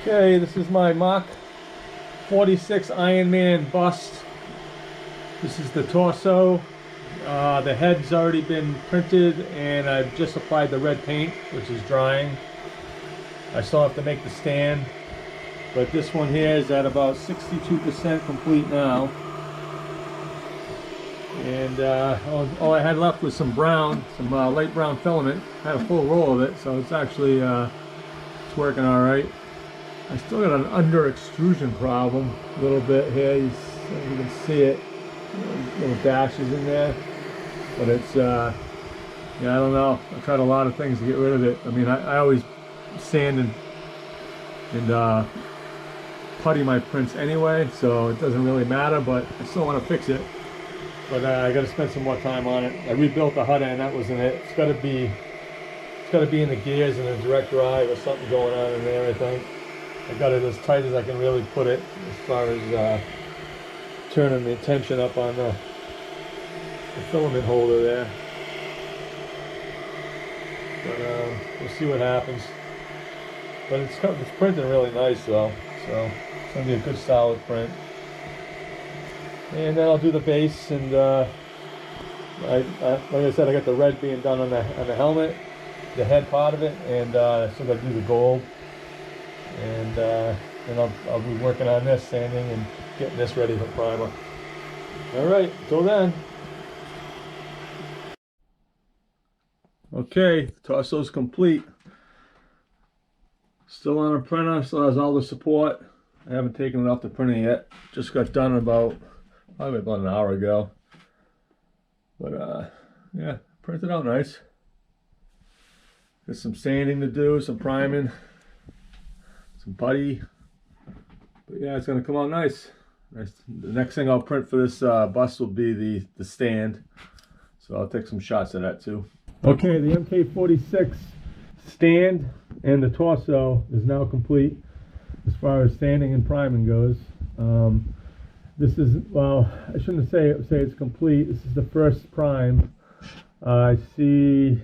Okay, this is my Mach 46 Iron Man bust. This is the torso. The head's already been printed and I've just applied the red paint, which is drying. I still have to make the stand, but this one here is at about 62% complete now. And all I had left was some brown, some light brown filament. I had a full roll of it, so it's actually it's working all right. I still got an under extrusion problem a little bit here. You can see it, little dashes in there, but it's yeah, I don't know. I tried a lot of things to get rid of it. I mean, I always sand and putty my prints anyway, so it doesn't really matter, but I still want to fix it. But I got to spend some more time on it. I rebuilt the HUD and that wasn't it. It's got to be in the gears and the direct drive or something going on in there, I think. I got it as tight as I can really put it as far as turning the tension up on the filament holder there. But we'll see what happens. But it's printing really nice though, so it's gonna be a good solid print. And then I'll do the base, and like I said, I got the red being done on the helmet, the head part of it, and still got to do the gold. And then I'll be working on this, sanding and getting this ready for primer. All right, till then. Okay, torso's complete. Still on a printer, still has all the support. I haven't taken it off the printer yet. Just got done probably about an hour ago. But yeah, printed out nice. Got some sanding to do, some priming, some putty. But yeah, it's gonna come out nice. The next thing I'll print for this bust will be the stand. So I'll take some shots of that too. Okay, the MK46 stand and the torso is now complete as far as sanding and priming goes. This is, well, I shouldn't say it's complete. This is the first prime. I see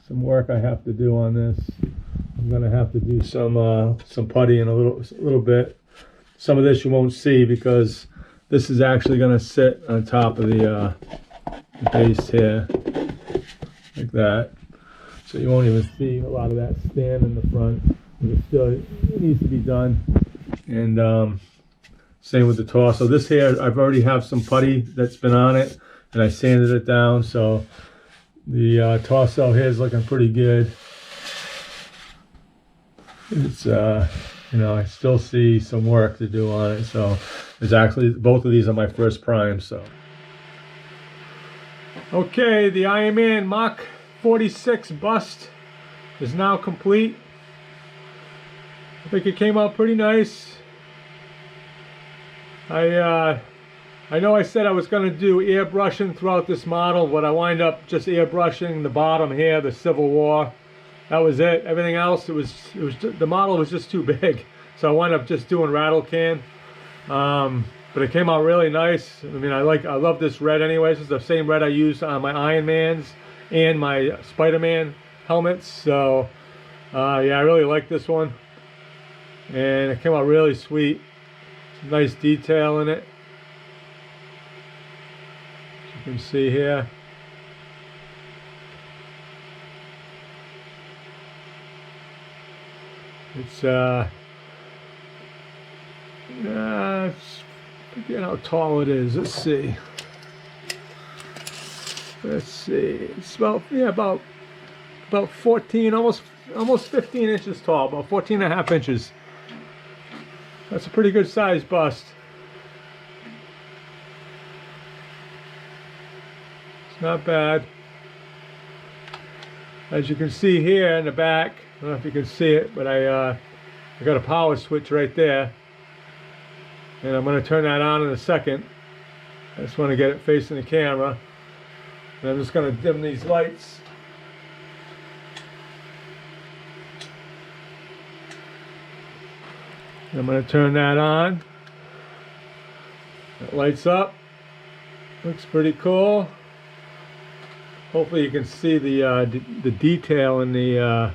some work I have to do on this. I'm gonna have to do some putty in a little bit. Some of this you won't see because this is actually gonna sit on top of the base here, like that. So you won't even see a lot of that stand in the front. But it needs to be done. And same with the torso. This here, I've already have some putty that's been on it, and I sanded it down. So the torso here is looking pretty good. It's you know, I still see some work to do on it. So there's actually both of these are my first prime. So okay, the Iron Man Mach 46 bust is now complete. I think it came out pretty nice. I know I said I was going to do airbrushing throughout this model, but I wind up just airbrushing the bottom here, the Civil War. That was it. Everything else, the model was just too big, so I wound up just doing rattle can. But it came out really nice. I mean, I love this red anyways. It's the same red I used on my Iron Mans and my Spider-Man helmets. So yeah, I really like this one, and it came out really sweet. Nice detail in it. As you can see here. It's forget how tall it is. Let's see. It's about 14, almost 15 inches tall, about 14 and a half inches. That's a pretty good size bust. It's not bad. As you can see here in the back, I don't know if you can see it, but I got a power switch right there. And I'm going to turn that on in a second. I just want to get it facing the camera. And I'm just going to dim these lights. I'm going to turn that on. It lights up. Looks pretty cool. Hopefully you can see the detail in the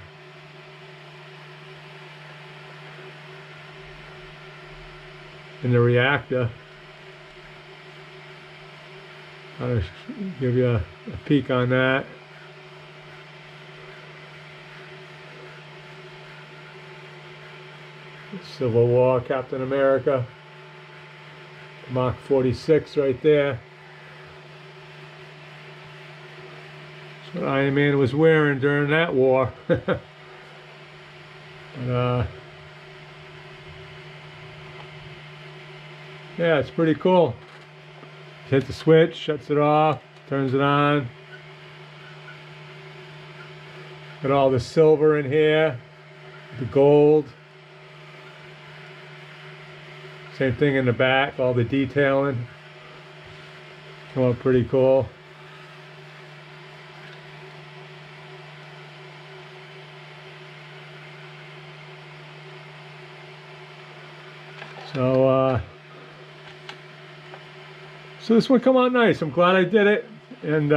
in the reactor. I'll just give you a peek on that. Civil War, Captain America, Mark 46 right there. That's what Iron Man was wearing during that war. But, yeah, it's pretty cool. Hit the switch, shuts it off, turns it on. Got all the silver in here, the gold. Same thing in the back, all the detailing. Come out pretty cool. So this one come out nice. I'm glad I did it, and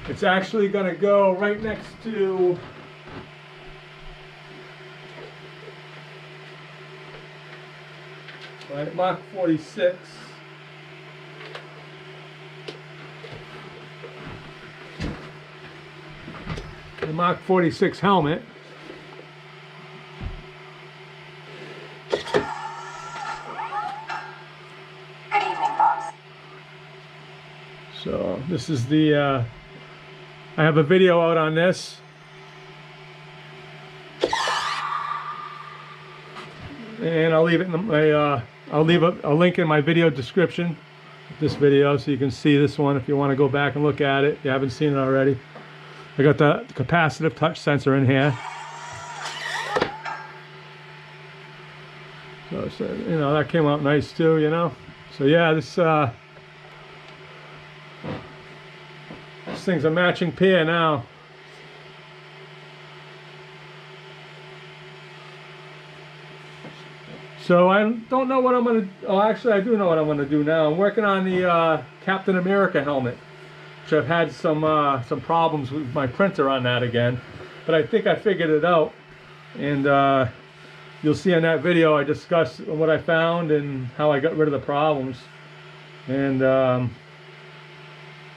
it's actually gonna go right next to Mark 46. The Mark 46 helmet. So this is the, I have a video out on this. And I'll leave it in my, I'll leave a link in my video description, this video, so you can see this one if you want to go back and look at it. If you haven't seen it already. I got the capacitive touch sensor in here. So you know, that came out nice too, you know. So yeah, this thing's a matching pair now. So I don't know what I'm gonna. Oh, actually, I do know what I'm gonna do now. I'm working on the Captain America helmet, which I've had some problems with my printer on that again, but I think I figured it out. And you'll see in that video I discuss what I found and how I got rid of the problems. And at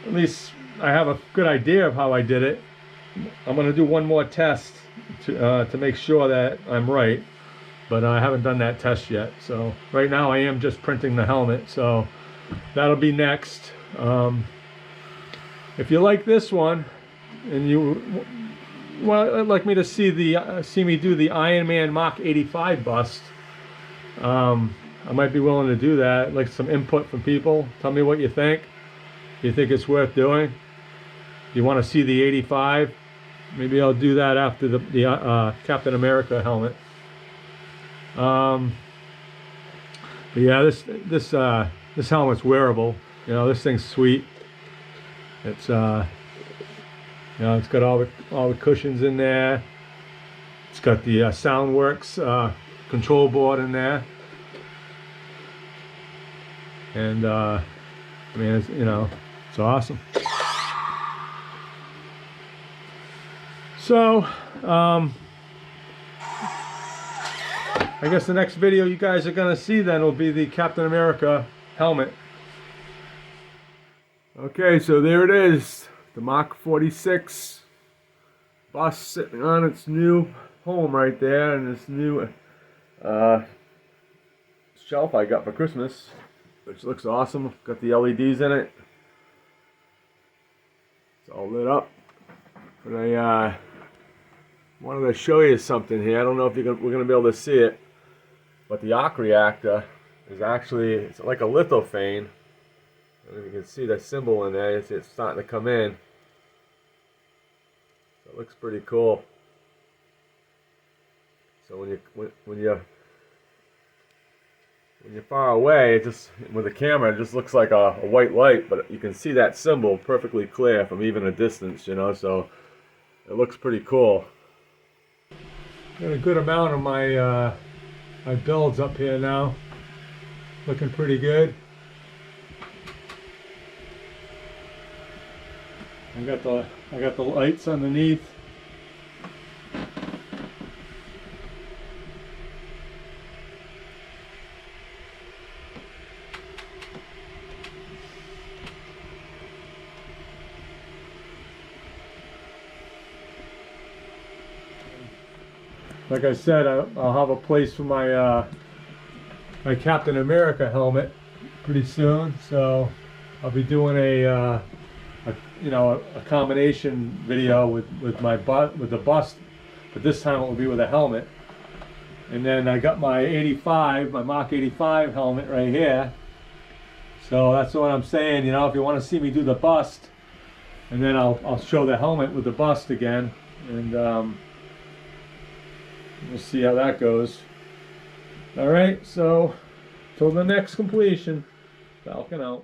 least I have a good idea of how I did it. I'm going to do one more test to make sure that I'm right, but I haven't done that test yet. So right now I am just printing the helmet, so that'll be next. If you like this one and you like me to see me do the Iron Man Mach 85 bust, I might be willing to do that. Like some input from people. Tell me what you think. You think it's worth doing? You want to see the 85? Maybe I'll do that after the Captain America helmet. But yeah, this helmet's wearable. You know, this thing's sweet. It's you know, it's got all the cushions in there. It's got the SoundWorks control board in there, and I mean, it's, you know, it's awesome. So I guess the next video you guys are gonna see then will be the Captain America helmet. Okay, so there it is, the Mach 46 bus sitting on its new home right there, and this new shelf I got for Christmas, which looks awesome. Got the LEDs in it. It's all lit up. But I wanted to show you something here. I don't know if we're gonna be able to see it, but the arc reactor is actually, it's like a lithophane. I don't know if you can see the symbol in there. It's starting to come in. So it looks pretty cool. So when you're far away, it just, with the camera, it just looks like a white light, but you can see that symbol perfectly clear from even a distance, you know. So it looks pretty cool. Got a good amount of my my builds up here now. Looking pretty good. I got the lights underneath. like I said, I'll have a place for my my Captain America helmet pretty soon. So I'll be doing a you know, a combination video with the bust, but this time it will be with a helmet. And then I got my 85, my Mach 85 helmet right here. So that's what I'm saying, you know, if you want to see me do the bust, and then I'll show the helmet with the bust again, and we'll see how that goes. All right, so till the next completion, Falcon out.